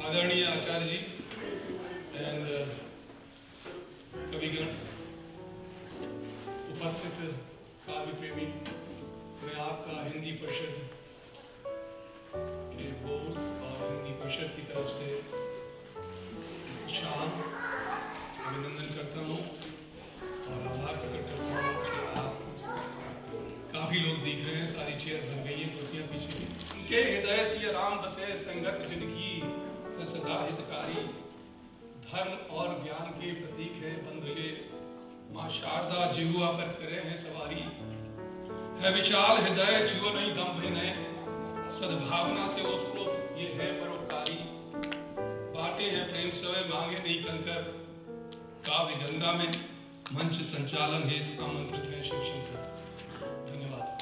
आदरणीय आचार्य जी एंड कविगण, उपस्थित काव्य प्रेमी, मैं आपका हिंदी परिषद के बोर्ड और हिंदी परिषद की तरफ से इस शाम अभिनंदन करता हूँ और आभार प्रकट करता हूँ कि आप काफी लोग दिख रहे हैं, सारी चेयर भर गई हैं, कुर्सियां पीछे की। के हृदय सिया राम बसे संगत जिनकी सदा हितकारी, धर्म और ज्ञान के प्रतीक है बंधुए, माँ शारदा जिहुआ पर करे हैं सवारी। है विशाल हृदय छुओ नहीं दम्भ नए, सद्भावना से ओतप्रोत ये है परोपकारी। बाटे हैं प्रेम सवे मांगे नहीं कंकर, काव्य गंगा में मंच संचालन हेतु आमंत्रित है शिव शंकर। धन्यवाद।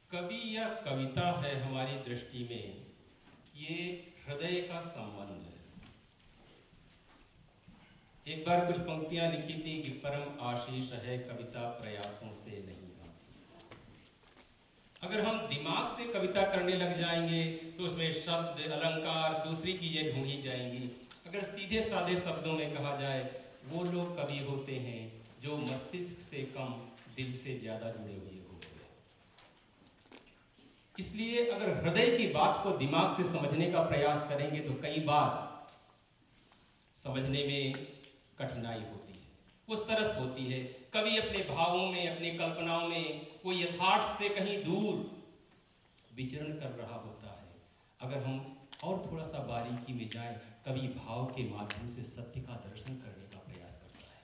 कवि या कविता है हमारी दृष्टि में ये हृदय का संबंध है। एक बार कुछ पंक्तियां लिखी थी कि परम आशीष है कविता प्रयासों से नहीं आती। अगर हम दिमाग से कविता करने लग जाएंगे तो उसमें शब्द, अलंकार, दूसरी चीजें ढूंढी जाएंगी। अगर सीधे साधे शब्दों में कहा जाए, वो लोग कवि होते हैं जो मस्तिष्क से कम दिल से ज्यादा जुड़े हुए होते हैं। इसलिए अगर हृदय की बात को दिमाग से समझने का प्रयास करेंगे तो कई बार समझने में कठिनाई होती है, वो सरस होती है। कवि अपने भावों में, अपनी कल्पनाओं में वो यथार्थ से कहीं दूर विचरण कर रहा होता है। अगर हम और थोड़ा सा बारीकी में जाएं, कवि भाव के माध्यम से सत्य का दर्शन करने का प्रयास करता है।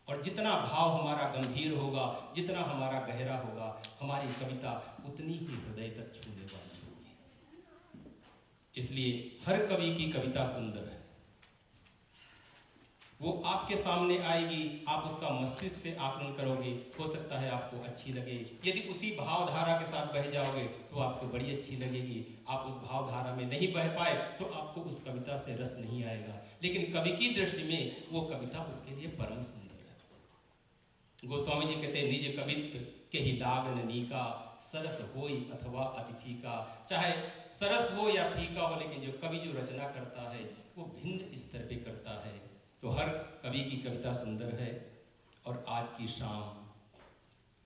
और जितना भाव हमारा गंभीर होगा, जितना हमारा गहरा होगा, हमारी कविता उतनी ही हृदय तक छूने वाली होगी। इसलिए हर कवि की कविता सुंदर है। वो आपके सामने आएगी, आप उसका मस्तिष्क से आकलन करोगे, हो सकता है आपको अच्छी लगे। यदि उसी भावधारा के साथ बह जाओगे तो आपको बड़ी अच्छी लगेगी। आप उस भावधारा में नहीं बह पाए तो आपको उस कविता से रस नहीं आएगा। लेकिन कवि की दृष्टि में वो कविता उसके लिए परम सुंदर है। गोस्वामी जी कहते हैं, निज कवित्व के ही लागन नीका, सरस होई अथवा अति फीका। चाहे सरस हो या फीका हो, लेकिन जो कवि जो रचना करता है वो भिन्न स्तर पे करता है। तो हर कवि की कविता सुंदर है। और आज की शाम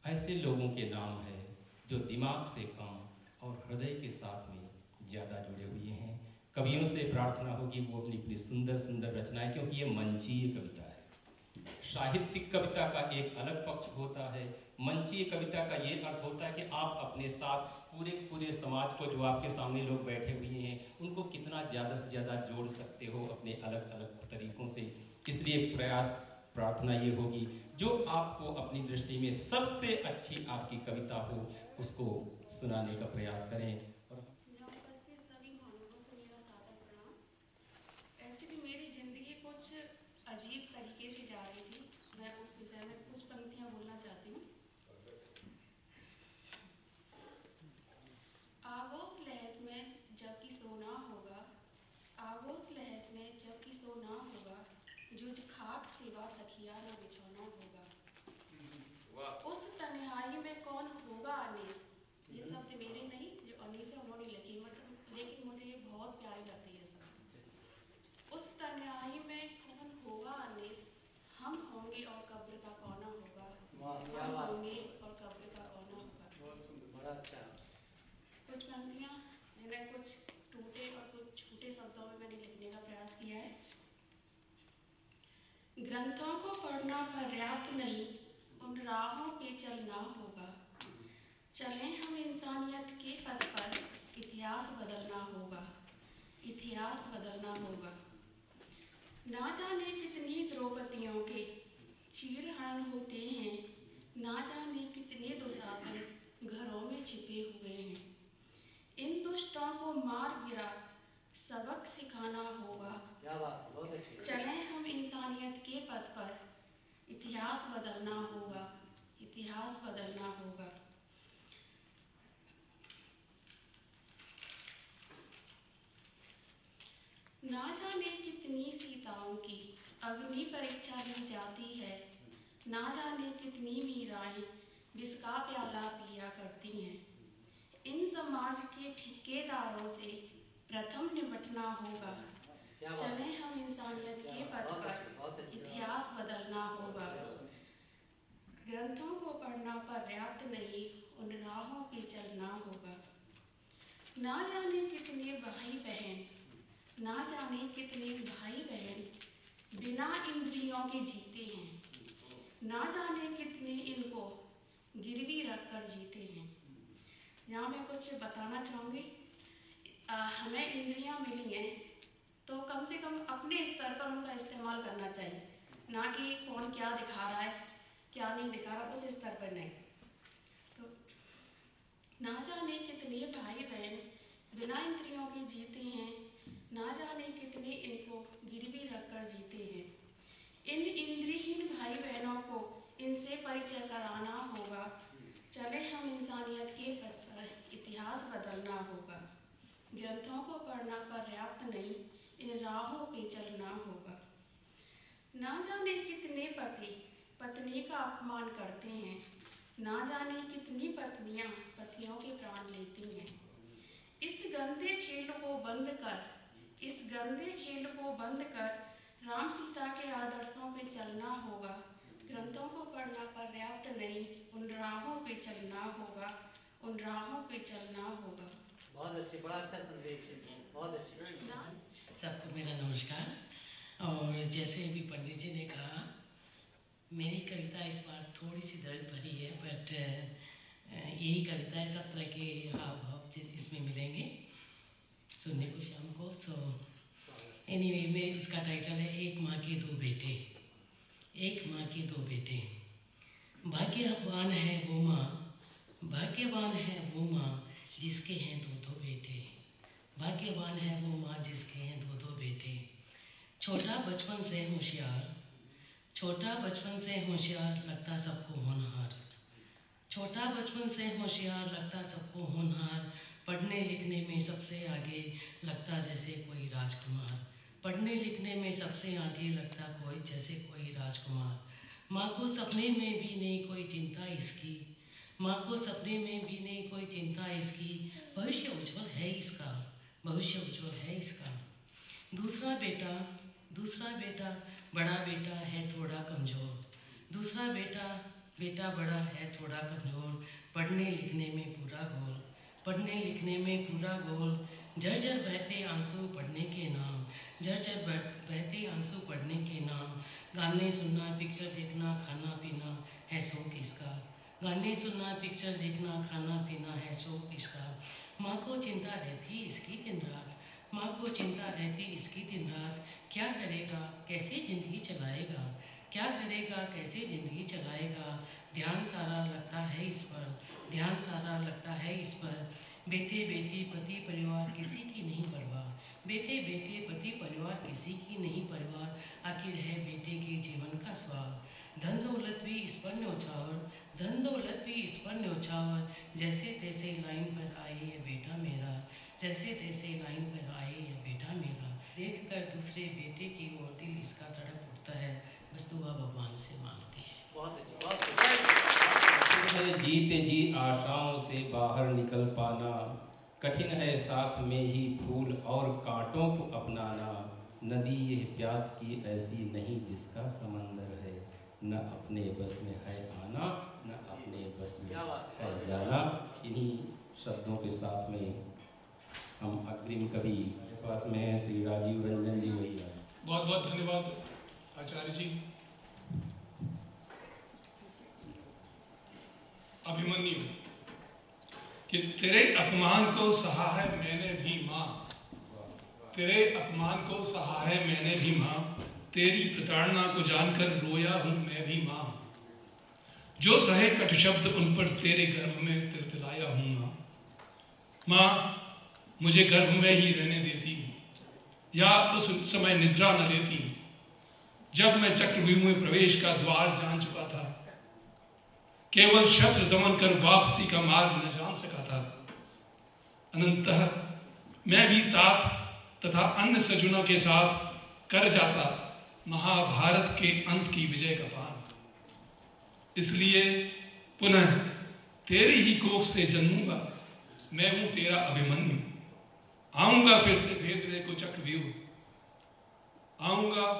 ऐसे लोगों के नाम है जो दिमाग से कम और हृदय के साथ में ज्यादा जुड़े हुए हैं। कवियों से प्रार्थना होगी वो अपनी अपनी सुंदर सुंदर रचनाएं, क्योंकि ये मंचीय कविता है। साहित्यिक कविता का एक अलग पक्ष होता है। मंचीय कविता का ये अर्थ होता है कि आप अपने साथ पूरे पूरे समाज को, जो आपके सामने लोग बैठे हुए हैं, उनको कितना ज़्यादा से ज़्यादा जोड़ सकते हो अपने अलग अलग तरीकों से। इसलिए प्रार्थना ये होगी, जो आपको अपनी दृष्टि में सबसे अच्छी आपकी कविता हो उसको सुनाने का प्रयास करें। और उपस्थित सभी महानुभावों को मेरा सादर प्रणाम। एक्चुअली मेरी जिंदगी कुछ अजीब तरीके से जा रही थी। मैं उस विषय में कुछ पंक्तियां बोलना चाहती हूँ। आगोश लहर में जबकि सोना होगा, आगोश लहर में जबकि सोना होगा, जुझ खाक सिवा तकिया न बिछौना होगा। उस तन्हाई में कौन होगा अनीस। ये शब्द मेरे नहीं, जो अनीस है उन्होंने लिखी, मतलब लेकिन मुझे ये बहुत प्यारी लगती है शब्द। उस तन्हाई में कौन होगा अनीस, हम होंगे और कब्र का कौना होगा। हम होंगे और कब्र का कौना होगा। बड़ा अच्छा। कुछ पंक्तियां जिन्हें कुछ टूटे और कुछ छूटे शब्दों में मैंने लिखने का प्रयास किया है। ग्रंथों को पढ़ना पर्याप्त नहीं, उन राहों पे चलना होगा। चलें हम इंसानियत के पथ पर, इतिहास बदलना होगा, इतिहास बदलना होगा। ना जाने कितनी द्रौपदियों के चीरहरण होते हैं, ना जाने कितने दुशासन घरों में छिपे हुए हैं। इन दुष्टों को मार गिरा सबक सिखाना होगा। क्या बात, बहुत अच्छी। चलें हम इंसानियत के पथ पर, इतिहास बदलना होगा, इतिहास बदलना होगा। इंद्रियों की अग्नि परीक्षा ली जाती है। ना जाने कितनी मीराएं विष का प्याला पिया करती हैं। इन समाज के ठेकेदारों से प्रथम निपटना होगा। चले हम इंसानियत के पथ पर, इतिहास बदलना होगा। ग्रंथों को पढ़ना पर्याप्त नहीं, उन राहों पे चलना होगा। ना जाने कितने भाई बहन बिना इंद्रियों के जीते हैं। ना जाने कितने इनको गिरवी रखकर जीते हैं। यहाँ मैं कुछ बताना चाहूँगी। हमें इंद्रियाँ मिली हैं तो कम से कम अपने स्तर पर उनका इस्तेमाल करना चाहिए, ना कि कौन क्या दिखा रहा है क्या नहीं दिखा रहा, उस स्तर पर नहीं। तो ना जाने कितने भाई बहन बिना इंद्रियों के जीते हैं। ना जाने कितने इनको गिरवी रखकर जीते हैं। इन इंद्रियहीन भाई बहनों को इनसे परिचय कराना होगा। चले हम इंसानियत के पथ पर, इतिहास बदलना होगा। ग्रंथों को पढ़ना पर्याप्त नहीं, इन राहों पे चलना होगा। ना जाने कितने पति पत्नी का अपमान करते हैं। ना जाने कितनी पत्नियां पतियों के प्राण लेती हैं। इस गंदे खेल को बंद कर राम सीता के आदर्शों पे चलना होगा। ग्रंथों को पढ़ना पर्याप्त नहीं, उन राहों पे चलना होगा। बहुत अच्छे, बड़ा अच्छा संदेश है, बहुत अच्छे। सबको मेरा नमस्कार। और जैसे अभी पंडित जी ने कहा, मेरी कविता इस बार थोड़ी सी दर्द भरी है, बट यही कविता है, सब तरह के हाव भाव इसमें मिलेंगे सुनने को शाम को। सो एनीवे, मैं इसका टाइटल है एक माँ के दो बेटे। एक माँ के दो बेटे। भाग्यवान है वो माँ जिसके हैं दो दो बेटे। भाग्यवान है वो माँ जिसके हैं दो दो बेटे। छोटा बचपन से होशियार लगता सबको होनहार। छोटा बचपन से होशियार लगता सबको होनहार। पढ़ने लिखने में सबसे आगे लगता जैसे कोई राजकुमार। पढ़ने लिखने में सबसे आगे लगता जैसे कोई राजकुमार। माँ को सपने में भी नहीं कोई चिंता इसकी। माँ को सपने में भी नहीं कोई चिंता इसकी। भविष्य उज्जवल है इसका। दूसरा बेटा बड़ा बेटा है थोड़ा कमजोर। दूसरा बेटा बड़ा है थोड़ा कमजोर। पढ़ने लिखने में पूरा गोल। झरझर बहते आंसू पढ़ने के नाम। गाने सुनना पिक्चर देखना खाना पीना है शौक इसका। गाने सुनना पिक्चर देखना खाना पीना है शौक इसका। माँ को चिंता रहती इसकी दिन रात। क्या करेगा कैसे जिंदगी चलाएगा। ध्यान सारा लगता है इस पर। बेटे बेटी पति परिवार किसी की नहीं परवाह। आखिर है बेटे के जीवन का स्वाद। धन दौलत भी इस पर न्यौछावर। जैसे तैसे लाइन पर आए ये बेटा मेरा। देख कर दूसरे बेटे की ओर दिल इसका तड़प उठता है। बस दुआ भगवान से मांगते हैं। बहुत अच्छे। जीते जी आशाओं से बाहर निकल पाना। कठिन है साथ में ही फूल और कांटों को अपनाना। नदी ये प्यास की ऐसी नहीं जिसका समंदर है। न अपने बस में है आना, न अपने बस में है जाना। इन्हीं शब्दों के साथ में हम अग्रिम कवि के पास में हैं श्री राजीव रंजन जी भैया। बहुत बहुत धन्यवाद आचार्य जी। अभिमन्यु, कि तेरे अपमान को सहा है मैंने भी माँ। तेरी प्रताड़ना को जानकर रोया हूँ मैं भी माँ। जो सहे कट शब्द उन पर तेरे गर्भ में तिलतिलाया हूँ माँ। मुझे गर्भ में ही रहने देती या उस समय निद्रा न देती जब मैं चक्रव्यूह में प्रवेश का द्वार जान चुका था। केवल शस्त्र दमन कर वापसी का मार्ग न जान सका था। अनंतः मैं भी तात तथा अन्य सज्जनों के साथ कर जाता महाभारत के अंत की विजय का पान। इसलिए पुनः तेरी ही कोख से जन्मूंगा, मैं हूं तेरा अभिमन्यु। आऊंगा फिर से भेदने को चक्रव्यूह, आऊंगा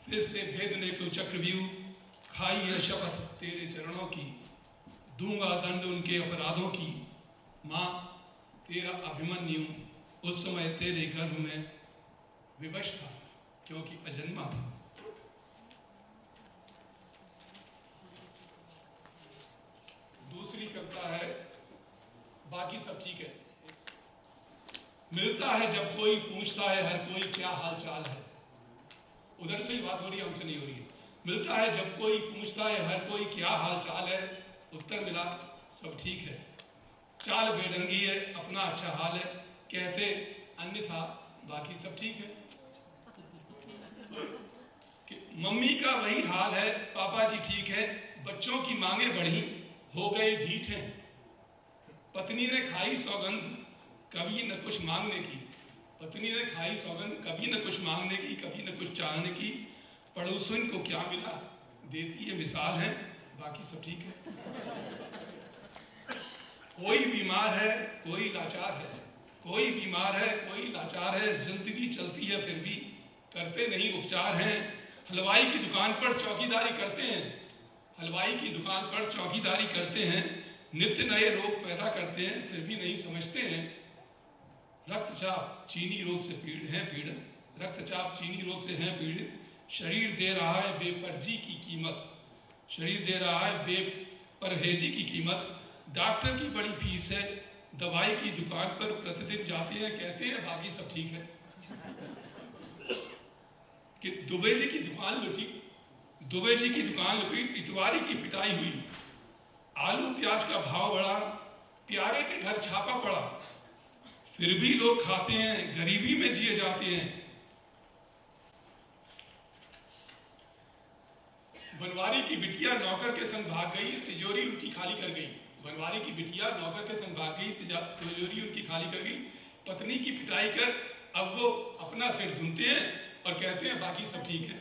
फिर से भेदने को चक्रव्यूह। खाई है शपथ तेरे चरणों की, दूंगा दंड उनके अपराधों की। मां तेरा अभिमन्यु उस समय तेरे गर्भ में विवश था, क्योंकि अजन्मा था। दूसरी कविता है बाकी सब ठीक है। मिलता है जब कोई पूछता है हर कोई क्या हाल चाल है। उधर से ही बात हो रही है, हमसे नहीं हो रही है। मिलता है जब कोई पूछता है हर कोई क्या हाल चाल है, उत्तर मिला सब ठीक है। चाल बेढंगी है अपना अच्छा हाल है, कहते अन्यथा बाकी सब ठीक है। कि मम्मी का वही हाल है, पापा जी ठीक है, बच्चों की मांगे बढ़ी हो गए ढीठ हैं। पत्नी ने खाई सौगंध कभी न कुछ मांगने की, पत्नी ने खाई सौगंध कभी न कुछ मांगने की, कभी न कुछ चाहने की। पड़ोसन को क्या मिला देती है मिसाल है, बाकी सब ठीक है। कोई बीमार है कोई लाचार है, कोई बीमार है कोई लाचार है। जिंदगी चलती है फिर भी करते नहीं उपचार हैं। हलवाई की दुकान पर चौकीदारी करते हैं, हलवाई की दुकान पर चौकीदारी करते हैं। नित्य नए रोग पैदा करते हैं फिर भी नहीं समझते हैं। रक्तचाप चीनी रोग से पीड़ित, रक्तचाप चीनी रोग से हैं पीड़ित। शरीर दे रहा है बेपरजी की कीमत, शरीर दे रहा है बेपरहेजी की कीमत। डॉक्टर की बड़ी फीस है, दवाई की दुकान पर प्रतिदिन जाते हैं, कहते हैं बाकी सब ठीक है। कि दुबे जी की दुकान लुटी, दुबे जी की दुकान लुटी, इतवारी की पिटाई हुई। आलू प्याज का भाव बढ़ा, प्यारे के घर छापा पड़ा। फिर भी लोग खाते हैं, गरीबी में जिए जाते हैं। बनवारी की बिटिया नौकर के संग भाग गई, तिजोरी उनकी खाली कर गई। बनवारी की बिटिया नौकर के संग भाग गई, तिजोरी उनकी खाली कर गई। पत्नी की पिटाई कर अब वो अपना सिर धुनते हैं और कहते हैं बाकी सब ठीक है।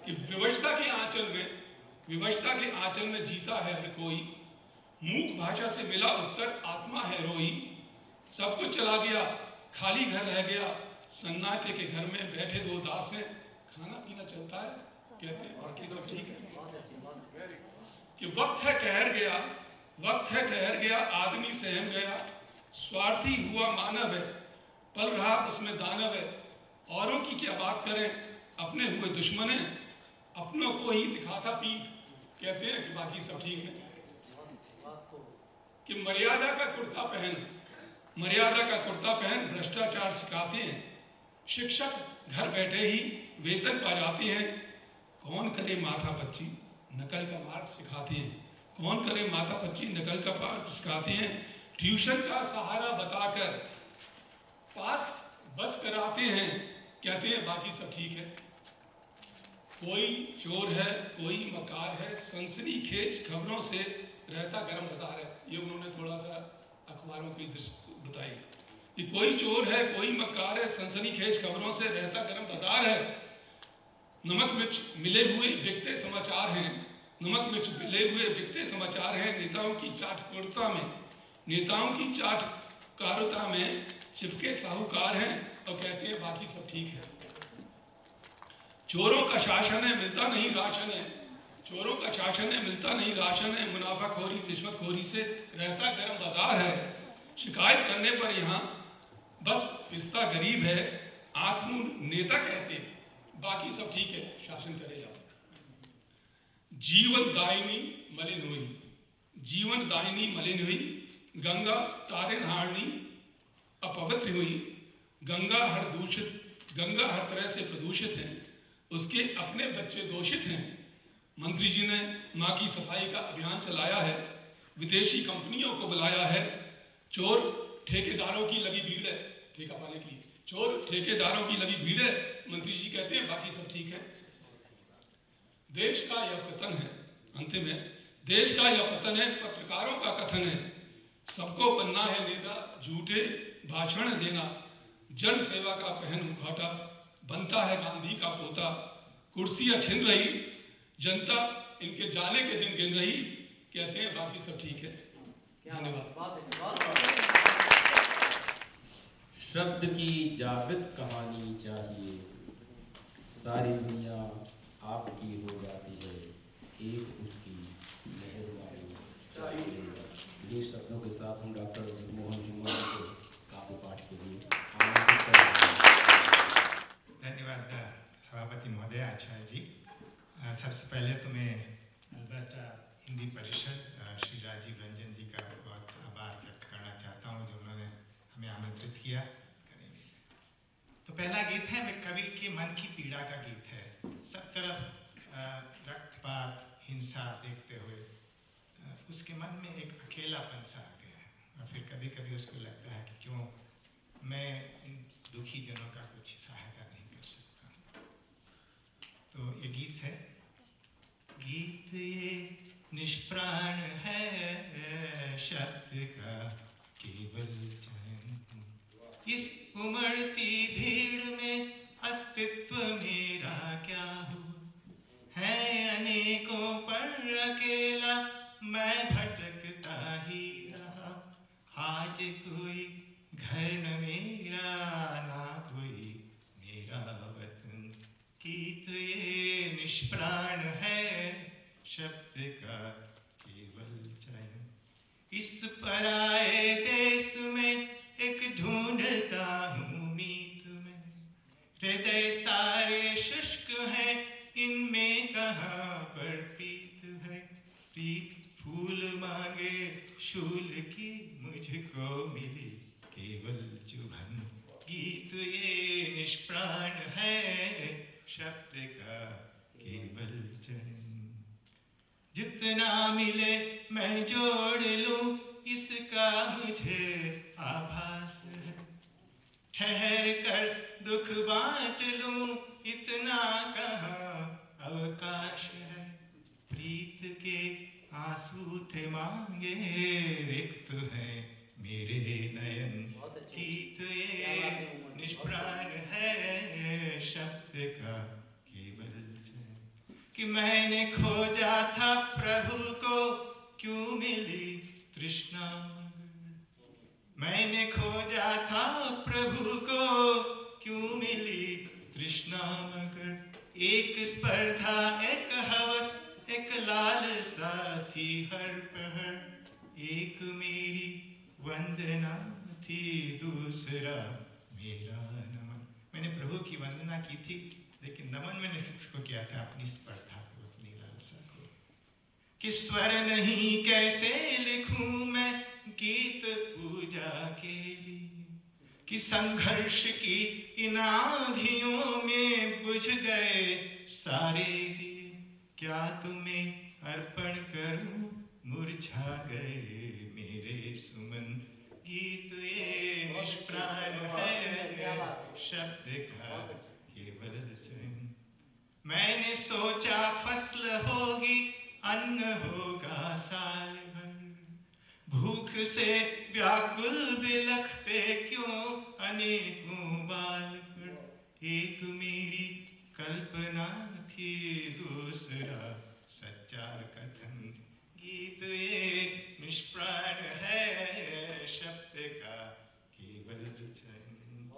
कि विवशता के आंचल में जीता है हर कोई। मूक भाषा से मिला उत्तर आत्मा है रोई। सब कुछ चला गया खाली घर रह गया, सन्नाटे के घर में बैठे दो दास हैं। खाना पीना चलता है, कहते हैं बाकी सब ठीक है। कि वक्त है ठहर गया, वक्त है ठहर गया, आदमी सहम गया। स्वार्थी हुआ मानव है, पल रहा उसमें दानव है। औरों की क्या बात करें, अपने हुए दुश्मन है, अपनों को ही दिखाता पीठ। कहते हैं कि बाकी सब ठीक है। कि मर्यादा का कुर्ता पहन, मर्यादा का कुर्ता पहन भ्रष्टाचार सिखाते हैं। शिक्षक घर बैठे ही वेतन पा जाते हैं। कौन करे माथा पच्ची नकल का मार्ग सिखाते हैं, कौन करे माथा पच्ची नकल का मार्ग सिखाते हैं। ट्यूशन का सहारा बताकर पास बस कराते हैं, कहते हैं बाकी सब ठीक है। कोई चोर है कोई मकार है, सनसनीखेज खबरों से रहता गर्म बाजार है। ये उन्होंने थोड़ा सा अखबारों की दृष्टि बताई कि कोई चोर है कोई मकार है, सनसनीखेज खबरों से रहता गर्म बाजार है। नमक मिर्च मिले हुए बिकते समाचार हैं, नमक मिर्च मिले हुए बिकते समाचार हैं। नेताओं की चाटकारिता में, नेताओं की चाटकारिता में चिपके साहूकार हैं और कहते हैं बाकी सब ठीक है। चोरों का शासन है मिलता नहीं राशन है, चोरों का शासन है मिलता नहीं राशन है। मुनाफाखोरी रिश्वतखोरी से रहता गर्म बाजार है। शिकायत करने पर यहाँ बस पिस्ता गरीब है, आंख मुंह नेता कहते बाकी सब ठीक है, शासन करेगा। जीवन दायिनी मलिन हुई, जीवन दायिनी मलिन हुई। गंगा तारे नहारनी अपवित्र हुई। गंगा हर तरह से प्रदूषित है, उसके अपने बच्चे दोषित हैं। मंत्री जी ने मां की सफाई का अभियान चलाया है, विदेशी कंपनियों को बुलाया है। चोर ठेकेदारों की लगी भीड़ है, ठेका पाने की चोर ठेकेदारों की लगी भीड़ है। मंत्री जी कहते हैं बाकी सब ठीक है। देश का यह पतन है, अंतिम है, देश का यह पतन है, पत्रकारों का कथन है। सबको बनना है नेता, झूठे भाषण देना। जन सेवा का पहन मुखौटा, बनता है गांधी का पोता। कुर्सियां छिन रही, जनता इनके जाने के दिन गिन रही, कहते हैं बाकी सब ठीक है। धन्यवाद। शब्द की जागृत कहानी चाहिए, सारी दुनिया आपकी हो जाती है, एक उसकी मेहरबानी चाहिए। ये शब्दों के साथ हम डॉक्टर जगमोहन हुमा जी को काव्य पाठ के लिए आमंत्रित कर रहे हैं। धन्यवाद सभापति महोदय, आचार्य जी। सबसे पहले तो मैं अल्बर्टा हिंदी परिषद श्री राजीव रंजन जी का बहुत आभार व्यक्त करना चाहता हूँ जो उन्होंने हमें आमंत्रित किया। करेंगे तो पहला गीत है मैं कवि के मन की पीड़ा का गीत है। सब तरफ रक्तपात, हिंसा देखते हुए उसके मन में एक अकेलापन सा आ गया है और फिर कभी कभी उसको लगता है कि क्यों मैं इन दुखी जनों का कुछ सहायता नहीं कर सकता। तो ये गीत है। गीत ये निष्प्राण है शब्द का केवल चयन, इस उमड़ती भीड़ में अस्तित्व मेरा क्या हो, है अनेकों पर अकेला मैं भटकता ही रहा। आज कोई घर न मेरा, ना कोई मेरा वतन। गीत ये निष्प्राण है शब्द का केवल चयन, इस पराए देश में एक ढूंढता हूँ मीत में। हृदय सारे शुष्क हैं, इनमें कहाँ पर प्रीत है। प्रीत फूल मांगे शूल की, मुझको मिली केवल चुभन। गीत ये निष्प्राण है शब्द का केवल चयन, जितना मिले मैं जोड़ लूं इसका मुझे आभास है। ठहर कर दुख बांट लूं इतना कहाँ अवकाश है। प्रीत के आंसू थे मांगे, रिक्त है मेरे नयन। गीत ये निष्प्राण है शब्द का केवल चयन, कि मैंने खोजा था प्रभु को क्यों मिली तृष्णा मगर। मैंने खोजा था प्रभु को क्यों मिली तृष्णा मगर। एक स्पर्धा एक हवस एक लालसा थी हर पहर, एक मेरी वंदना थी दूसरा मेरा नमन। मैंने प्रभु की वंदना की थी लेकिन नमन मैंने किसको किया था, अपनी स्पर्धा को, अपनी लालसा को। कि स्वर नहीं कैसे लिखूं मैं गीत पूजा के लिए, कि संघर्ष की इन आंधियों में बुझ गए सारे दिए। क्या तुम्हें अर्पण करूं मुरझा गए मेरे सुमन। गीत ये निष्प्राण है शब्द का केवल चयन। मैंने सोचा फसल होगी अन्न होगा साल भर, भूख से व्याकुल बिलखते क्यों अनेकों बालक। एक मेरी कल्पना थी दूसरा सच्चा कथन। गीत ये निष्प्राण है शब्द का केवल चयन,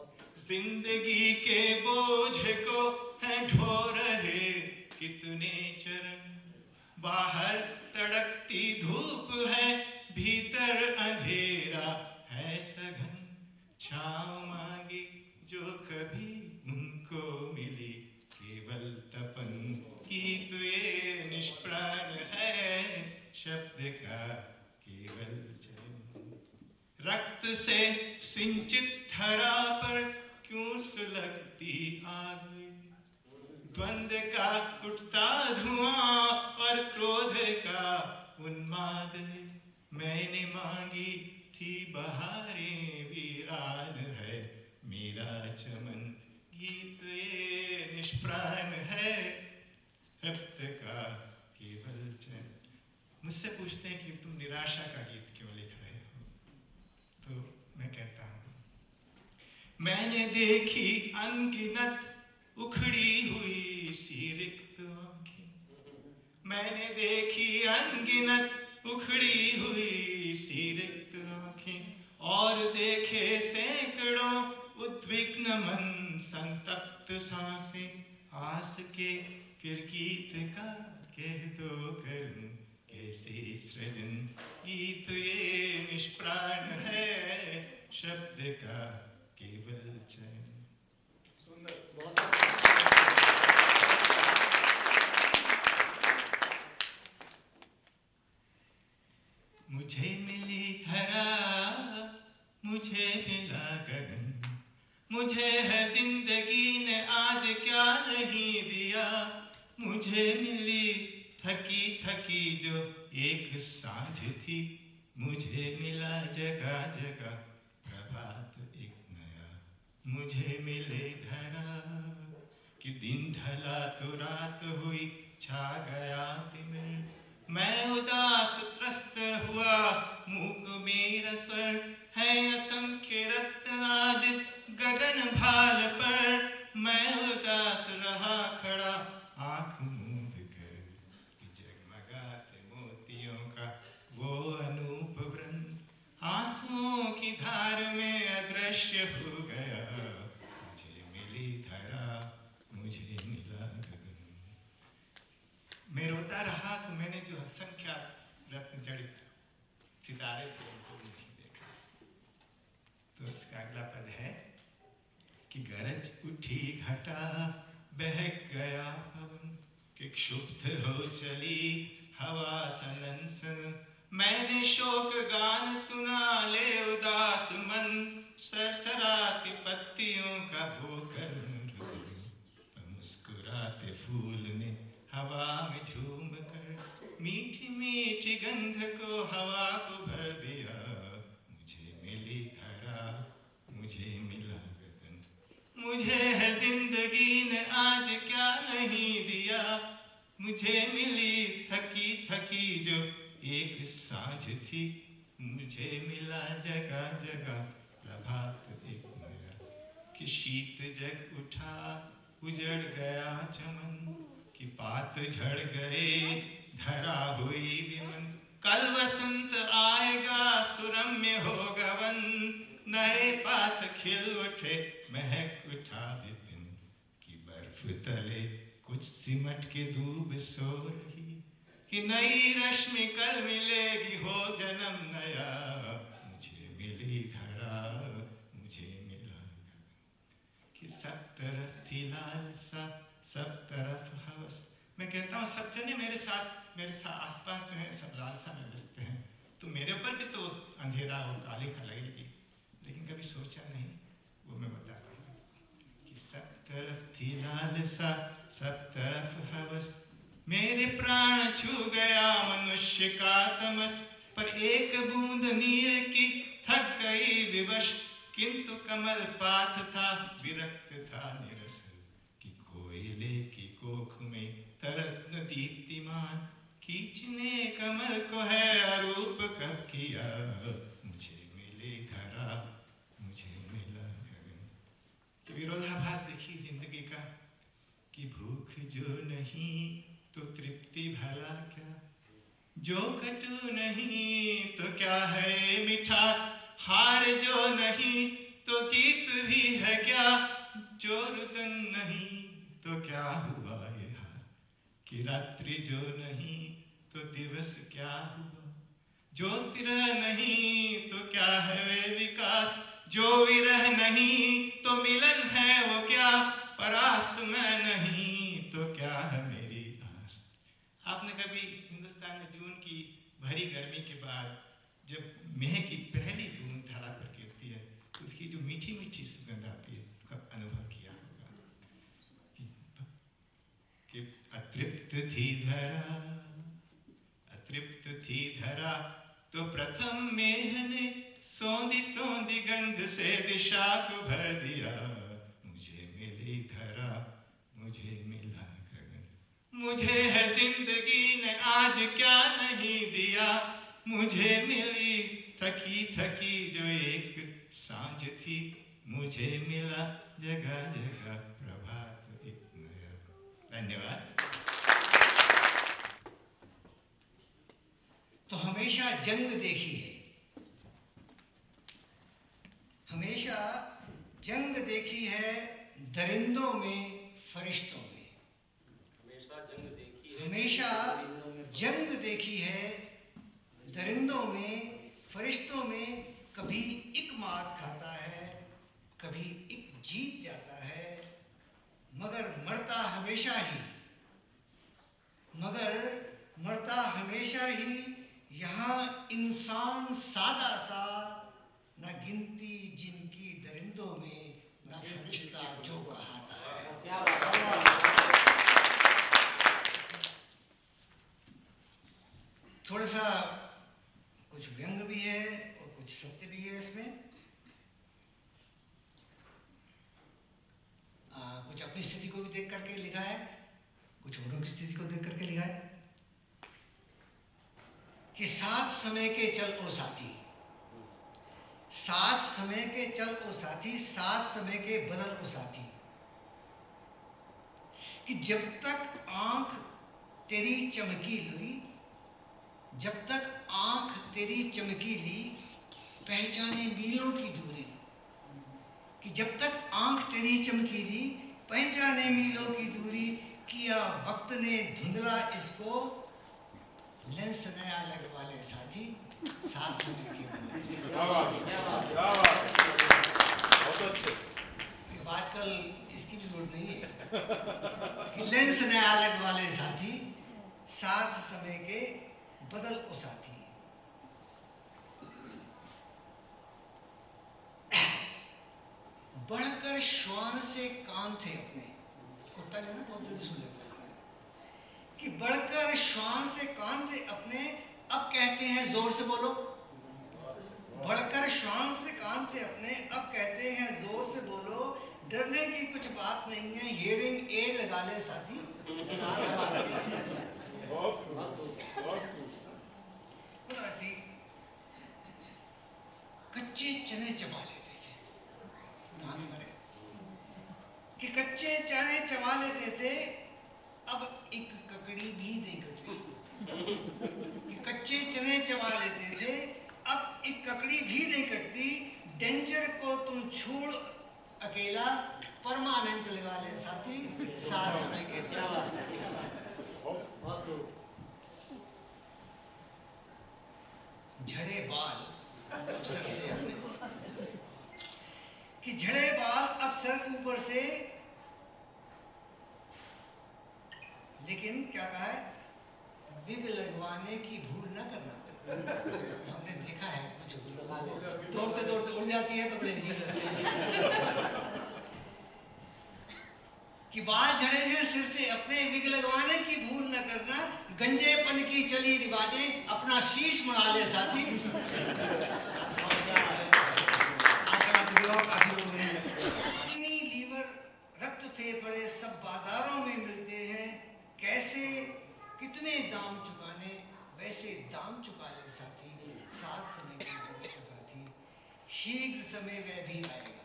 जिंदगी के बोझ को है ढो रहे कितने चरण। बाहर तड़कती धूप है भीतर अंधेरा है सघन। छाँव मांगी जो कभी उनको मिली केवल तपन। गीत ये निष्प्राण है शब्द का केवल चयन, रक्त से सिंचित धरा पर क्यों सुलगती आग। द्वंद्व का उठता धुआं और क्रोध का उन्माद। मैंने मांगी थी बहारें वीरान है मेरा चमन। गीत ये निष्प्राण है शब्द का केवल चयन। मुझसे पूछते हैं कि तुम निराशा का गीत क्यों लिख रहे हो, तो मैं कहता हूँ मैंने देखी अनगिनत उखड़ी हुई सी मैंने देखी अनगिनत उखड़ी हुई सी रिक्त आंखें और देखे सैकड़ों उद्विग्न मन संतप्त सांसें। आस के किरगीत का कह दो करूं कैसे सृजन, गीत ये निष्प्राण है शब्द का केवल चयन। मुझे मिली धरा, मुझे मिला गगन, मुझे है जिंदगी ने आज क्या नहीं दिया। मुझे मिली थकी थकी जो एक सांझ थी, मुझे मिला जगह जगह प्रभात एक नया। मुझे मिले धरा कि दिन ढला तो रात हुई, छा गया तिमिर। मैं उदास त्रस्त हुआ, मूक मेरा स्वर है असंख्य रत्न आज गगन भाल पर। मैं उदास रहा खड़ा आंख मूंद कर कि जगमगाते मोतियों का वो अनूप वृंद आंसुओं की धार में अदृश्य हो गया। मुझे मिली धरा, मुझे मिला गगन। मैं रोता रहा तो मैंने जो असंख्यात रत्न जड़ित सितारे थे उनको नहीं देखा। तो इसका अगला पद है कि गरज उठी घटा बहक गया पवन, कि क्षुब्ध हो चली हवा सनन सन। मैंने शोक गान सुना ले उदास मन, सरसराती पत्तियों का भोकर रुदन। मुस्कुराते फूल ने हवा में झूम कर मीठी मीठी गंध को हवा को भर दिया। मुझे मिली धरा, मुझे मिला गगन, मुझे है जिंदगी ने आज क्या नहीं दिया। मुझे मिली थकी थकी जो एक सांझ थी, मुझे मिला जगह जगह प्रभात एक नया। कि शीत जग उठा उजड़ गया चमन, कि पात झड़ गए धरा हुई विमन। कल वसंत आएगा सुरम्य होगा वन, नए पात खिल उठे महक उठा विपिन। कि बर्फ तले कुछ सिमट के दूब सो रही, कि नई रश्मि कल मिलेगी हो जन्म नया। मुझे मिली धरा, मुझे मिला गगन, कि सब तरफ थी लालसा सब तरफ हवस। मैं कहता हूँ सब जने मेरे साथ आसपास जो है सब लालसा में व्यस्त हैं, तो मेरे ऊपर भी तो अंधेरा और काली का लगेगी, लेकिन कभी सोचा नहीं। वो मैं बताता हूँ कि सब तरफ थी लालसा सब तरफ हवस। मेरे प्राण छू गया मनुष्य का तमस, पर एक बूंद नीर की थक गई विवश। किंतु कमल पात था विरक्त था निरस, कि कोयले की कोख में तरत्न दीप्तिमान। खींचने कमल को है अरूप कब किया। मुझे मिली धरा, मुझे मिला गगन। तो विरोधाभास देखिए जिंदगी का, कि भूख जो नहीं तो तृप्ति भला क्या, जो कटु नहीं तो क्या है मिठास। हार जो नहीं तो जीत भी है क्या, जो रुदन नहीं तो क्या हुआ ये हाल। कि रात्रि जो नहीं तो दिवस क्या हुआ, जो तिरह नहीं तो क्या है वे विकास। जो विरह नहीं तो मिलन है वो क्या, परास्त मैं नहीं तो क्या है मेरी आस। आपने कभी हिंदुस्तान में जून की भरी गर्मी के बाद जब मेह की पहली बूंद धरा पर गिरती है तो उसकी जो मीठी मीठी सुगंध आती है उसका अनुभव किया होगा। कि अतृप्त थी धरा, अतृप्त थी धरा तो प्रथम मेह ने सौंधी सौंधी गंध से दिशा को भर दिया। मुझे मिली धरा, मुझे मिला गगन, मुझे है जिंदगी ने आज क्या नहीं दिया। मुझे मिली थकी थकी जो एक सांझ थी, मुझे मिला जगह जगह प्रभात एक नया। धन्यवाद। देखी है दरिंदों में फरिश्तों में, हमेशा जंग देखी है दरिंदों में फरिश्तों में। कभी एक मात खाता है, कभी एक जीत जाता है, मगर मरता हमेशा ही। यहाँ इंसान सादा सा, न गिनती जिनकी दरिंदों में, न फरिश्ता जो कहाता है। क्या बात है। थोड़ा सा कुछ व्यंग भी है और कुछ सत्य भी है इसमें। कुछ अपनी स्थिति को भी देख करके लिखा है, कुछ औरों की स्थिति को देख करके लिखा है कि साथ समय के चल ओ साथी, साथ समय के चल ओ साथी, साथ समय के बदल ओ साथी। कि जब तक आंख तेरी चमकीली, जब तक आंख तेरी चमकीली, पहचाने मीलों की दूरी। कि जब तक आंख तेरी चमकीली, पहचाने मीलों की दूरी। किया वक्त ने धुंधला इसको, लेंस नया लगवा ले साथी, साथ समय की दूरी। आजकल इसकी भी जरूरत नहीं है कि लेंस नया लगवा ले साथी, साथ समय के बदल ओ साथी। बढ़कर श्वान से कान थे अपने, कुत्ता जो ना बहुत जल्दी सुन लेता है कि बढ़कर श्वान से कान थे अपने, अब कहते हैं जोर से बोलो। बढ़कर श्वान से कान थे अपने, अब कहते हैं जोर से बोलो। डरने की कुछ बात नहीं है, हियरिंग एड लगा ले साथी। कच्चे चने चबा लेते थे, कि कच्चे चने चबा लेते थे, अब एक ककड़ी भी नहीं कटती। कि कच्चे चने चबा लेते थे, अब एक ककड़ी भी नहीं कटती। डेंजर को तुम छोड़ अकेला, परमानेंट लगा ले साथी, साथ समय के। झड़े बाल सर से अपने, कि झड़े बाल अब सर ऊपर से, लेकिन क्या कहा है, विग लगवाने की भूल न करना। हमने देखा है कुछ दौड़ते दौड़ते उड़ जाती है तो बड़े कि बाल झड़े हैं सिर से अपने, विग लगवाने की भूल न करना। गंजेपन की चली रिवाजें, अपना शीश मना ले साथी। किडनी लीवर रक्त फेफड़े सब बाजारों में मिलते हैं, कैसे कितने दाम चुकाने, वैसे दाम चुका ले साथी, साथ समय के साथी। शीघ्र समय वह भी आएगा,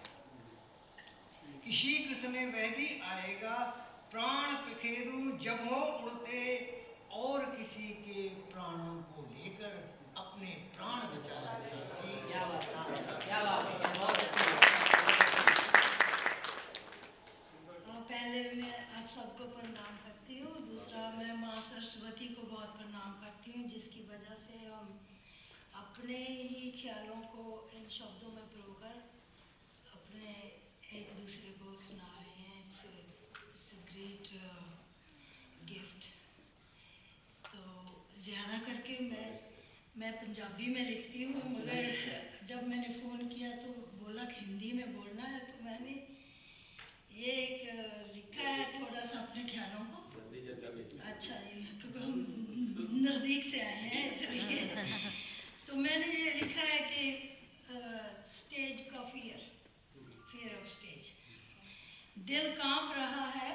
कि शीघ्र समय वह भी आएगा। प्राण पखेरु जब हो उड़ते, और किसी के प्राणों को लेकर अपने प्राण बचा ले साथी। क्या बात है, बहुत अच्छी। पहले मैं आप सबको प्रणाम करती हूँ। दूसरा मैं माँ सरस्वती को बहुत प्रणाम करती हूँ, जिसकी वजह से हम अपने ही ख्यालों को इन शब्दों में पिरोकर अपने एक दूसरे को सुना रहे हैं। It's a great gift. तो ज़्यादा करके मैं पंजाबी में लिखती हूँ, मगर जब मैंने फ़ोन किया तो बोला कि हिंदी में बोलना है, तो मैंने ये एक लिखा है थोड़ा सा अपने ख्यालों को। अच्छा, ये क्योंकि हम नज़दीक से आए हैं इसलिए। तो मैंने ये लिखा है कि स्टेज का फियर ऑफ स्टेज। दिल कांप रहा है,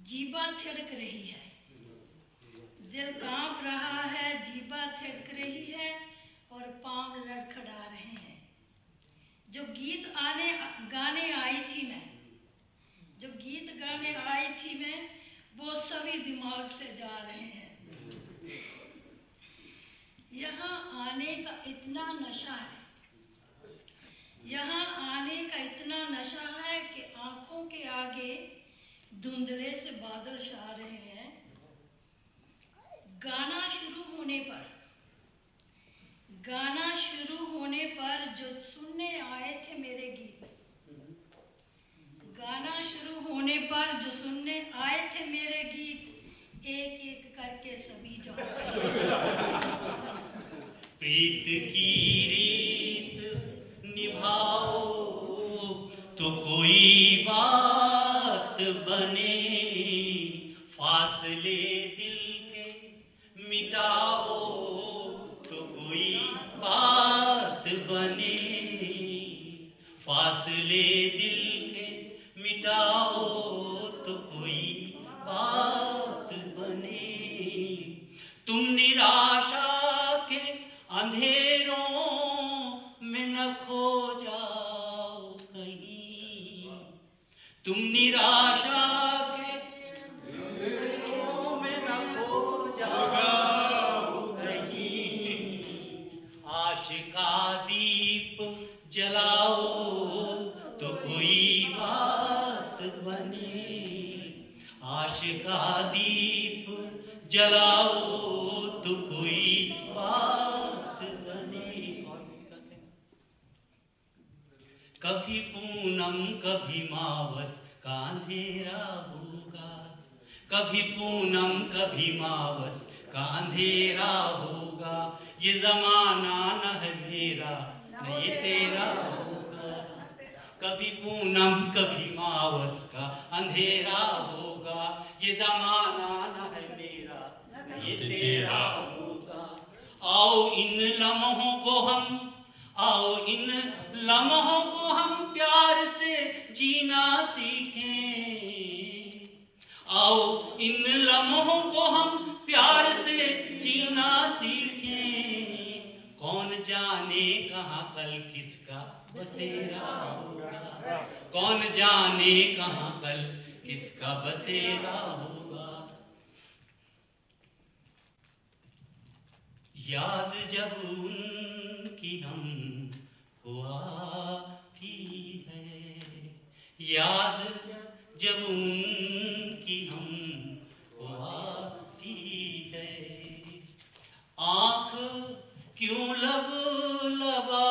जीभा थिरक रही है। दिल कांप रहा है, जीभा थिरक रही है, और पांव लड़खड़ा रहे हैं। जो गीत गाने आई थी मैं, वो सभी दिमाग से जा रहे हैं। यहाँ आने का इतना नशा है, यहाँ आने का इतना नशा है कि आंखों के आगे धुंधले से बादल छा रहे हैं। गाना शुरू होने पर जो सुनने आए थे मेरे गीत, गाना शुरू होने पर जो सुनने आए थे मेरे गीत, एक एक करके सभी जाते प्रीत की रीत निभाओ तो कोई बात बने, फासले दिल के मिटाओ तो कोई बात बने, फासले दिल के मिटाओ तो कोई बात बने। तुम निराशा के अंधेरों में न खो जाओ कहीं, तुम निराशा के अंधेरों में न खो जाओ कहीं, आश का दीप जलाओ तो कोई बात बने, आश का दीप जलाओ तो कोई बात बने। कभी पूनम कभी मावस का अंधेरा होगा, कभी पूनम कभी मावस का अंधेरा होगा, ये जमाना न है मेरा न ये तेरा होगा, कभी पूनम कभी मावस का अंधेरा होगा, ये जमाना न है मेरा न ये तेरा होगा। आओ इन लम्हों को हम, आओ इन लम्हों को हम प्यार से जीना सीखें, आओ इन लम्हों को हम प्यार से जीना सीखें, कौन जाने कहाँ कल किसका बसेरा होगा, कौन जाने कहाँ कल किसका बसेरा होगा। याद जब उनकी हम हुआ आती है, याद जब उनकी हम हुआ आती है, आँख क्यों लब लबा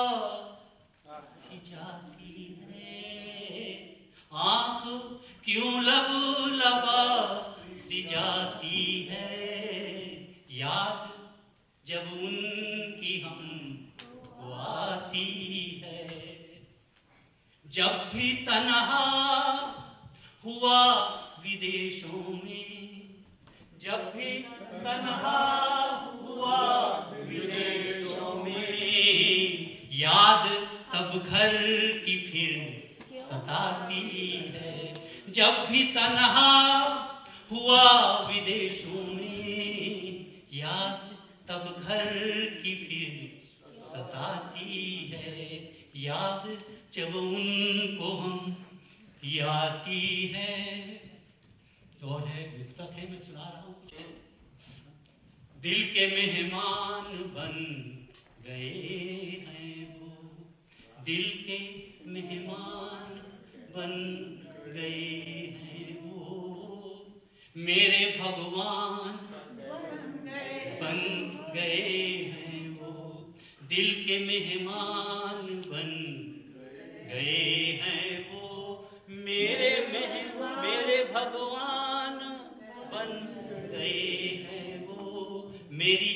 सी जाती है, आँख क्यों लब लबा सी जाती है, याद जब उनकी हमको आती है। जब भी तन्हा हुआ विदेशों में, जब भी तन्हा हुआ विदेशों में, याद तब घर की फिर सताती है, जब भी तन्हा हुआ विदेशों में, याद तब घर की फिर सताती है, याद जब उनको हम आती है। तो है सखे में सुना रहा हूँ, दिल के मेहमान बन गए हैं वो, दिल के मेहमान बन गए हैं वो, मेरे भगवान बन गए हैं वो, दिल के मेहमान बन गए हैं वो, मेरे भगवान बन गए हैं वो, मेरी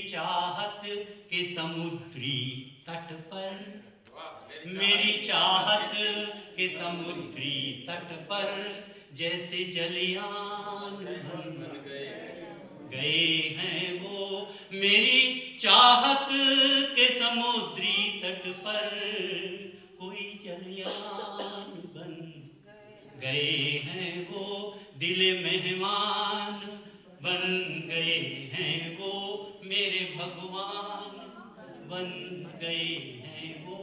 चाहत के समुद्री तट पर, मेरी चाहत के समुद्री तट पर, जैसे जलियान बन गए हैं वो, मेरी चाहत के समुद्री तट पर कोई जलियान बन गए हैं वो, दिल मेहमान बन गए हैं वो, मेरे भगवान बन गए हैं वो,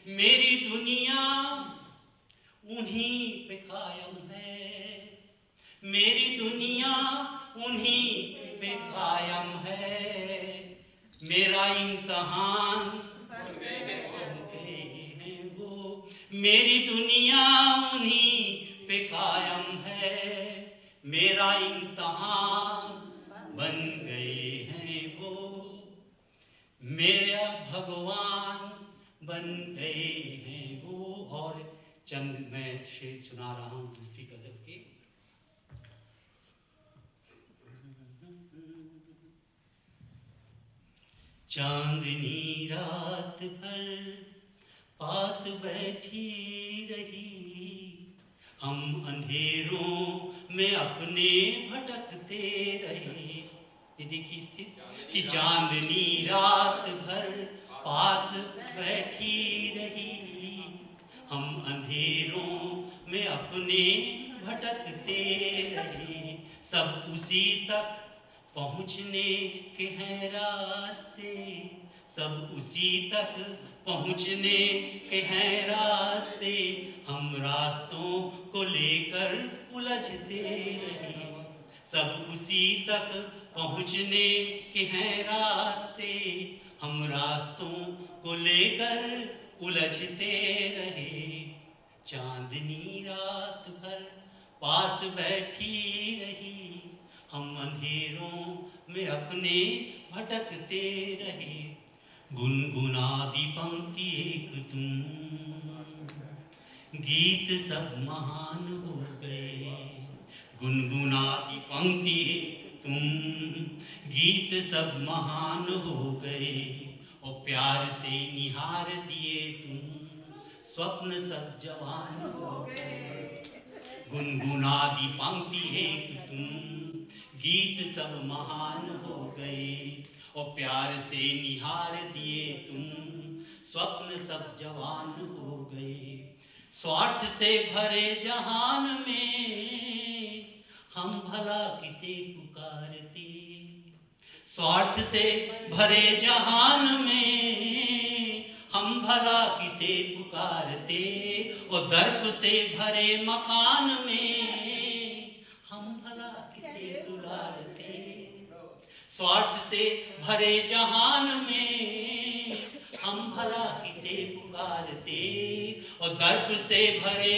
मेरी दुनिया उन्हीं पे कायम है, मेरी दुनिया उन्हीं पे कायम है, मेरा इम्तहान वो मेरी दुनिया उन्हीं पे कायम है, मेरा इम्तहान बन गए हैं वो, मेरा भगवान बन गए हैं वो। और चंद मैं शेर सुना रहा हूँ दूसरी गजल के। चांदनी रात भर पास बैठी रही, हम अंधेरों में अपने भटकते रहे। ये देखिए स्थिति कि चांदनी रात भर पास बैठी रही, हम अंधेरों में अपने भटकते रहे। सब उसी तक पहुँचने के हैं रास्ते, सब उसी तक पहुँचने के हैं रास्ते, हम रास्तों को लेकर उलझते रहे। सब उसी तक पहुँचने के हैं रास्ते, हम रास्तों को लेकर उलझते रहे। चांदनी रात भर पास बैठी रही, हम अंधेरों में अपने भटकते रहे। गुनगुनाती पंक्ति एक तुम, गीत सब महान हो गए। गुनगुनाती पंक्ति एक तुम, गीत सब महान हो गए। और प्यार से निहार दिए तुम, स्वप्न सब जवान हो गए। गुनगुनाती पंक्ति एक तुम, गीत सब महान हो गए। और प्यार से निहार दिए तुम, स्वप्न सब जवान हो गए। स्वार्थ से भरे जहान में हम भला किसे पुकारते, स्वार्थ से भरे जहान में हम भला किसे पुकारते। और दर्प से भरे मकान में हम भला किसे दुलारते। स्वार्थ से भरे जहान में हम भला किसे पुकारते। और दर्प से भरे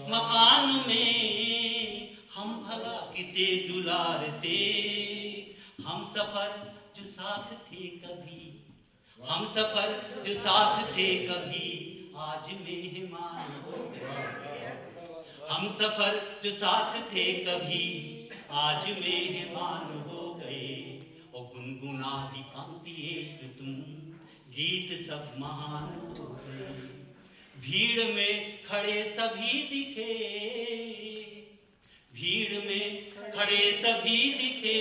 मकान में हम भला किसे दुलारते। हम सफर जो साथ थे कभी, हम सफर जो साथ थे कभी, आज मेहमान हो गए। हम सफर जो साथ थे कभी, आज मेहमान हो गए। और गुनगुनाती पंक्ति एक तुम, गीत सब महान हो गए। भीड़ में खड़े सभी दिखे, भीड़ में खड़े सभी दिखे,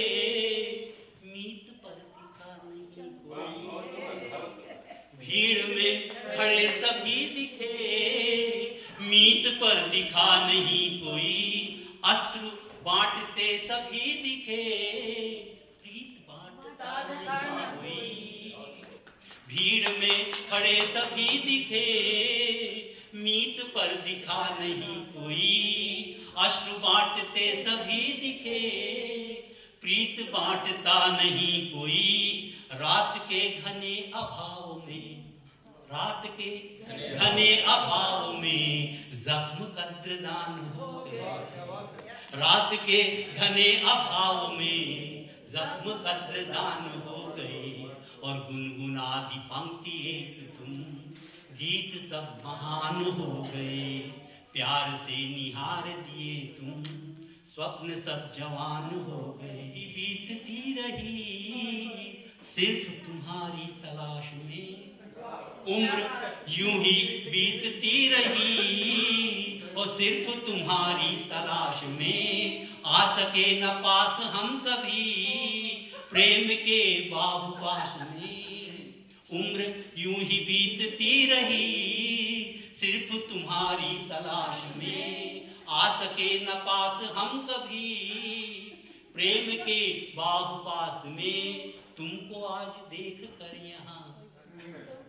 मीत पर दिखा नहीं कोई। भीड़ में खड़े सभी दिखे, मीत पर दिखा नहीं कोई। अश्रु बांटते सभी दिखे, प्रीत बांटता नहीं कोई। भीड़ में खड़े सभी दिखे, मीत पर दिखा नहीं कोई। अश्रु बांटते सभी दिखे, प्रीत बांटता नहीं कोई। रात के घने अभाव में, रात के घने अभाव में जख्म कद्रदान हो गए। रात के घने अभाव में जख्म कद्रदान हो गए। और गुनगुनाती पंक्ति एक तुम, गीत सब महान हो गए। प्यार से निहार दिए तुम, स्वप्न सब जवान हो गए। बीतती रही सिर्फ तुम्हारी तलाश में, उम्र यूं ही बीतती रही। और सिर्फ तुम्हारी तलाश में, आ सके न पास हम कभी प्रेम के बाहुपाश में। उम्र यूं ही बीतती रही सिर्फ तुम्हारी तलाश में, आ सके न पास हम कभी प्रेम के बाहुपास में। तुमको आज देख कर यहाँ,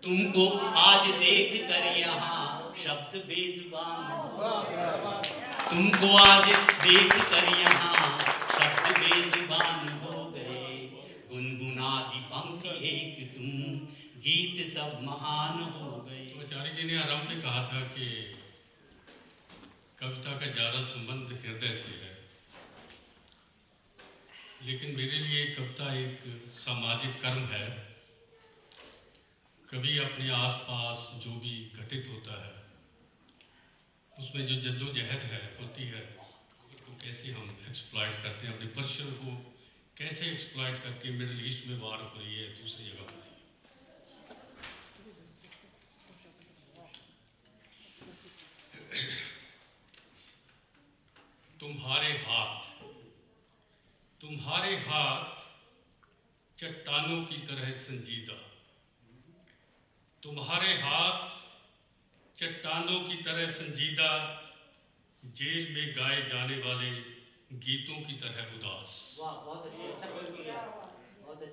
तुमको आज देख कर यहाँ शब्द बेजुबान हो गए। तुमको आज देख कर यहाँ शब्द बेजुबान हो गए। गुनगुनाती पंक्ति एक तुम, गीत सब महान हो गए। तो आचार्य जी ने आरंभ में कहा था कि कविता का ज़्यादा संबंध हृदय से है, लेकिन मेरे लिए कविता एक सामाजिक कर्म है। कभी अपने आसपास जो भी घटित होता है उसमें जो जद्दोजहद है होती है, उसको कैसे हम एक्सप्लॉइट करते हैं, अपने परिश्रम को कैसे एक्सप्लॉइट करके मिडिल ईस्ट में वार हो रही है, दूसरी जगह हो रही है। तुम्हारे हाथ चट्टानों की तरह संजीदा, तुम्हारे हाथ चट्टानों की तरह संजीदा, जेल में गाए जाने वाले गीतों की तरह उदास।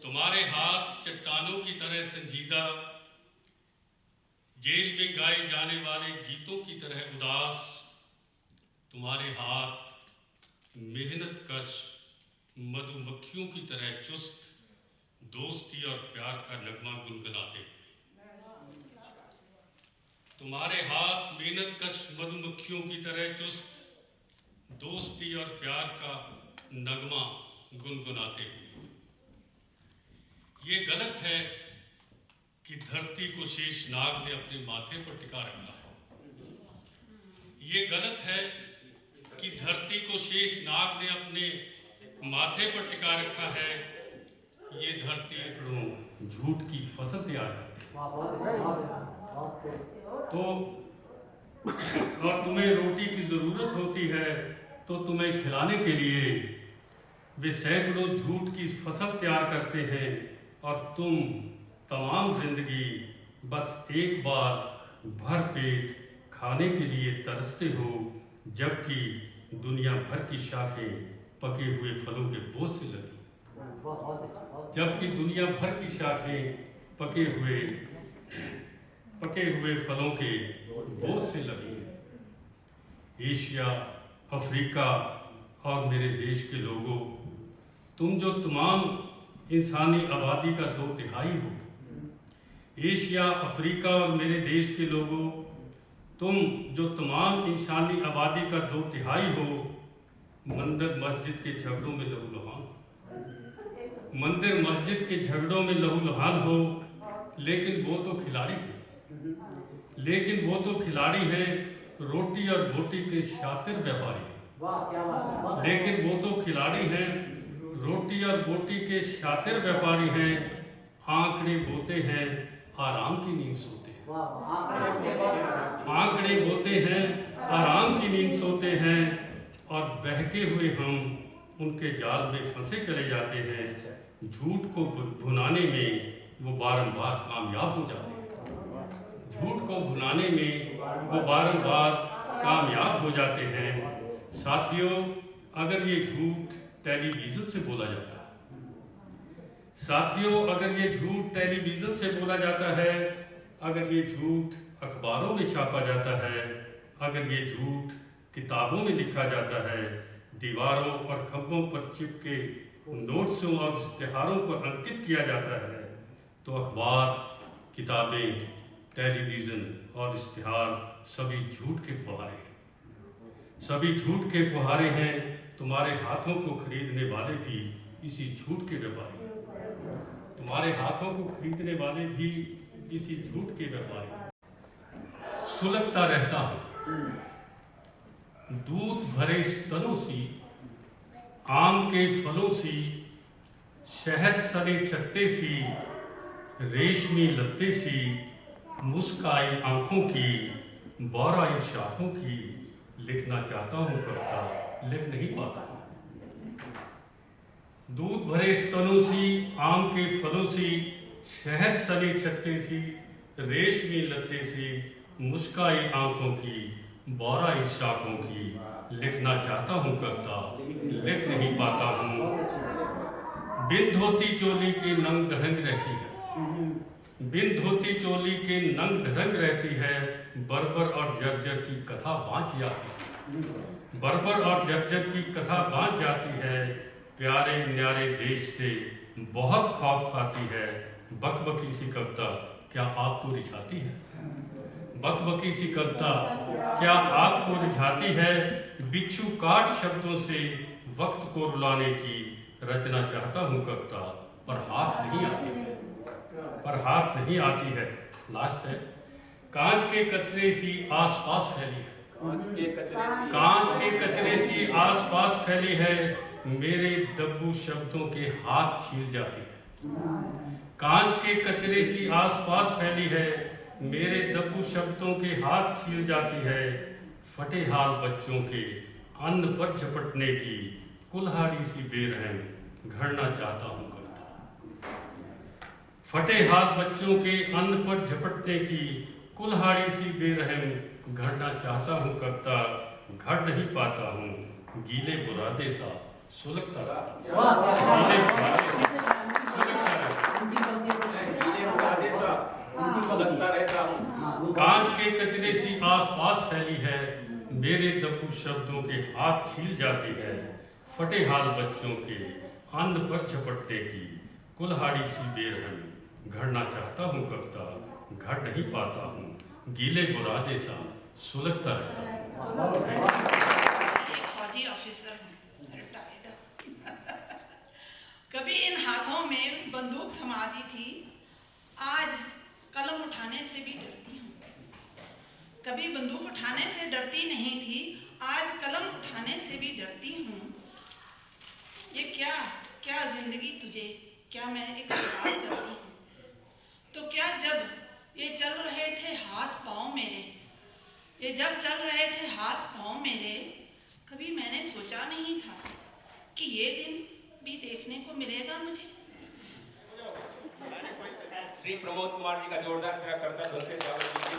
तुम्हारे हाथ चट्टानों की तरह संजीदा, जेल में गाए जाने वाले गीतों की तरह उदास। तुम्हारे हाथ मेहनत कश मधुमक्खियों की तरह चुस्त, दोस्ती और प्यार का नगमा गुनगुनाते। तुम्हारे हाथ मेहनत कश मधुमक्खियों की तरह चुस्त, दोस्ती और प्यार का नगमा गुनगुनाते। ये गलत है कि धरती को शेषनाग ने अपने माथे पर टिका रखा है। ये गलत है कि धरती को शेषनाग ने अपने माथे पर टिका रखा है। ये धरती एकड़ों झूठ की फसल तैयार करती है। तो और तुम्हें रोटी की जरूरत होती है तो तुम्हें खिलाने के लिए वे सैकड़ों झूठ की फसल तैयार करते हैं, और तुम तमाम जिंदगी बस एक बार भर पेट खाने के लिए तरसते हो, जबकि दुनिया भर की शाखें पके हुए फलों के बोझ से लगी, जबकि दुनिया भर की शाखें पके हुए फलों के बोझ से लगी। एशिया, अफ्रीका और मेरे देश के लोगों, तुम जो तमाम इंसानी आबादी का 2/3 हो। एशिया, अफ्रीका और मेरे देश के लोगों, तुम जो तमाम इंसानी आबादी का 2/3 हो। मंदिर मस्जिद के झगड़ों में लहूलुहान, मंदिर मस्जिद के झगड़ों में लहूलुहान हो, लेकिन वो तो खिलाड़ी हैं, लेकिन वो तो खिलाड़ी हैं रोटी और बोटी के शातिर व्यापारी, लेकिन वो तो खिलाड़ी हैं रोटी और बोटी के शातिर व्यापारी हैं। आंकड़े बोते हैं, आराम की नींद सोते हैं, आंकड़े बोते हैं, आराम की नींद सोते हैं, और बहके हुए हम उनके जाल में फंसे चले जाते हैं। झूठ को भुनाने में वो बारंबार कामयाब हो जाते हैं, झूठ को भुनाने में वो बारंबार कामयाब हो जाते हैं। साथियों, अगर ये झूठ टेलीविजन से बोला जाता है, साथियों अगर ये झूठ टेलीविजन से बोला जाता है, अगर ये झूठ अखबारों में छापा जाता है, अगर ये झूठ किताबों में लिखा जाता है, दीवारों और खंभों पर चिपके नोट्सों और इश्तिहारों पर अंकित किया जाता है, तो अखबार, किताबें, टेलीविज़न और इश्तिहार सभी झूठ के फुहारे हैं, सभी झूठ के फुहारे हैं। तुम्हारे हाथों को खरीदने वाले भी इसी झूठ के व्यापारी हैं, तुम्हारे हाथों को खरीदने वाले भी इसी झूठ के व्यापारी हैं। सुलगता रहता हूँ दूध भरे स्तनों सी, आम के फलों सी, शहद सने छत्ते सी, रेशमी लत्ते सी, मुस्काई आंखों की, बौराई शाखों की। लिखना चाहता हूँ कविता, लिख नहीं पाता। दूध भरे स्तनों सी, आम के फलों सी, शहद सने छत्ते सी, रेशमी लत्ते सी, मुस्काई आंखों की, बौराई शाखों की। लिखना चाहता हूँ कविता, लिख नहीं पाता हूँ। बिन धोती चोली की नंग ढंग रहती है, बिन धोती चोली के नंग ढंग रहती है। बर्बर और जर्जर की कथा बाँच जाती है, बर्बर और जर्जर की कथा बाँच जाती है। प्यारे न्यारे देश से बहुत खौफ खाती है, बकबकी सी कविता क्या आपको रिझाती है? बकबकी सी कविता क्या आपको रिझाती है? बिच्छू काट शब्दों से वक्त को रुलाने की रचना चाहता हूँ कविता, पर हाथ नहीं आती है। लास्ट है। कांच के कचरे सी आसपास फैली है, कांच के कचरे सी आसपास फैली है, मेरे दब्बू शब्दों के हाथ छील जाती है। कांच के कचरे सी आसपास फैली है, मेरे दब्बू शब्दों के हाथ छील जाती है। फटे हाल बच्चों के अन्न पर झपटने की कुल्हाड़ी सी बेरहम घड़ना चाहता हूँ कविता। फटे हाल बच्चों के अन्न पर झपटने की कुल्हाड़ी सी बेरहम घड़ना चाहता हूँ कविता, घड़ नहीं पाता हूँ गीले बुरादे सा सुलगता रहता हूँ। कांच के कचरे सी आसपास फैली है, मेरे दब्बू शब्दों के हाथ छील जाती है। फटे हाल बच्चों के अन्न पर झपटने की कुल्हाड़ी सी बेरहम घड़ना चाहता हूँ कविता, घड़ नहीं पाता हूँ गीले बुरादे सा सुलगता रहता हूँ। फौजी ऑफिसर रिटायर्ड कभी इन हाथों में बंदूक थमा दी थी, आज कलम उठाने से भी डरती हूँ। कभी बंदूक उठाने से डरती नहीं थी, आज कलम उठाने से भी डरती हूँ। ये क्या जिंदगी तुझे, क्या मैं एक सवाल करती हूँ। तो क्या जब ये चल रहे थे हाथ पाँव मेरे, ये जब चल रहे थे हाथ पाँव मेरे, कभी मैंने सोचा नहीं था कि ये दिन भी देखने को मिलेगा मुझे। श्री प्रमोद कुमार जी का जोरदार कार्यकर्ता धोखे चावल जी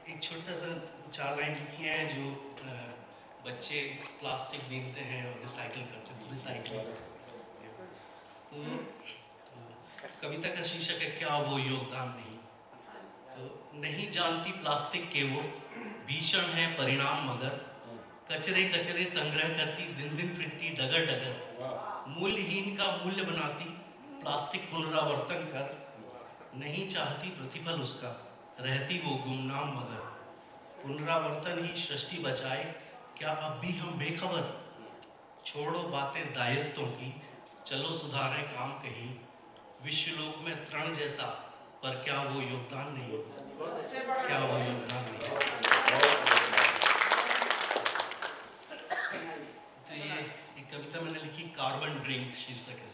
एक छोटा सा 4 लाइन लिखी है जो बच्चे प्लास्टिक देखते हैं और रिसाइकिल करते हैं, रिसाइकिल। तो कविता का शीर्षक है क्या वो योगदान नहीं। तो नहीं जानती प्लास्टिक के वो भीषण है परिणाम, मगर कचरे कचरे संग्रह करती, दिन दिन फिरती डगर डगर, मूल्यहीन का मूल्य बनाती, प्लास्टिक पुनरावर्तन कर, नहीं चाहती प्रतिफल उसका, रहती वो गुमनाम मगर, पुनरावर्तन ही सृष्टि बचाए, क्या अब भी हम बेखबर। छोड़ो बातें दायित्वों की, चलो सुधारें काम कहीं, विश्वलोक में तृण जैसा, पर क्या वो योगदान नहीं, क्या वो योगदान नहीं। तो ये एक कविता मैंने लिखी, कार्बन ड्रिंक शीर्षक है।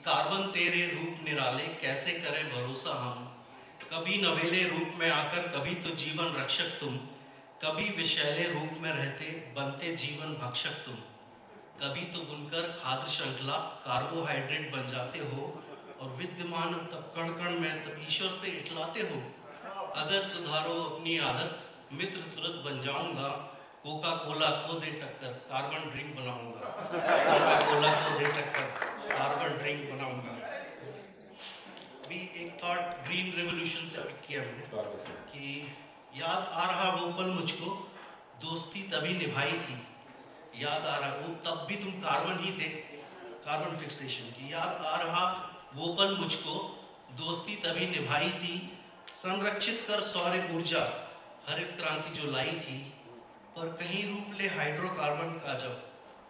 कार्बन तेरे रूप निराले, कैसे करें भरोसा हम, कभी नवेले रूप में आकर, कभी तो जीवन रक्षक तुम, कभी विषैले रूप में रहते, बनते जीवन भक्षक तुम, कभी तो बुनकर खाद्य श्रृंखला कार्बोहाइड्रेट बन जाते हो, और विद्यमान तब कण कण में तब ईश्वर से इटलाते हो। अगर सुधारो अपनी आदत, मित्र तुरंत बन जाऊंगा, कोका कोला को दे टक्कर, कार्बन ड्रिंक बनाऊंगा, कोका कोला को दे टक्कर, कार्बन ड्रिंक बनाऊंगा। भी एक थॉट ग्रीन रेवोल्यूशन से पिक किया मैंने कि याद आ रहा वो पल मुझको, दोस्ती तभी निभाई थी, याद आ रहा वो तब भी तुम कार्बन ही थे, कार्बन फिक्सेशन की। याद आ रहा वो पल मुझको, दोस्ती तभी निभाई थी, संरक्षित कर सौर ऊर्जा हरित क्रांति जो लाई थी, पर कहीं रूप ले हाइड्रोकार्बन का जब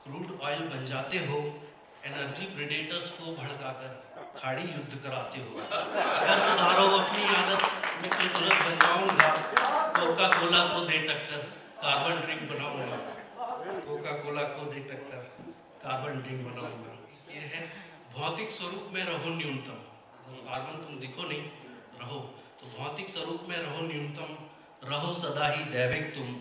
क्रूड ऑयल बन जाते हो, एनर्जी प्रेडेटर्स को भड़काकर खाड़ी युद्ध कराते हो। अगर सुधारो अपनी आदत, मित्र तुरंत बन जाऊंगा, कोका कोला को दे टक्कर, कार्बन ड्रिंक बनाऊंगा, कोका कोला को दे टक्कर, कार्बन ड्रिंक बनाऊंगा। ये है भौतिक स्वरूप में रहो न्यूनतम, कार्बन तुम दिखो नहीं, रहो। तो भौतिक स्वरूप में रहो न्यूनतम, रहो सदा ही दैविक तुम,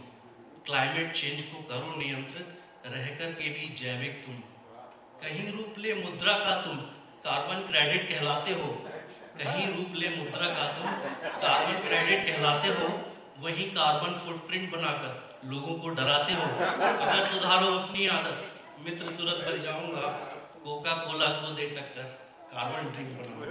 क्लाइमेट चेंज को करो नियंत्रित, रहकर के भी जैविक तुम। कहीं रूप ले मुद्रा का तुम, कार्बन क्रेडिट कहलाते हो, कहीं रूप ले मुद्रा का तुम, कार्बन क्रेडिट कहलाते हो, वहीं कार्बन फुटप्रिंट बनाकर लोगों को डराते हो। अगर सुधारो अपनी आदत, मित्र तुरंत बन जाऊंगा, कोका कोला को दे टक्कर, कार्बन ड्रिंक बनाऊंगा।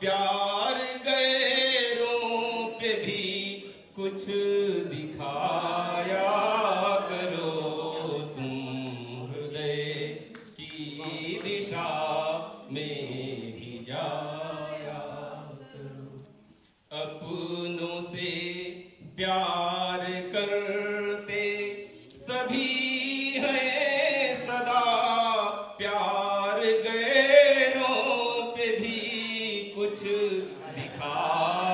प्यार गैरों पे भी कुछ दिखाया करो, तुम हृदय की दिशा में भी जाया करो। अपनों से प्यार करते सभी हैं सदा, प्यार गैरों पे भी कुछ दिखा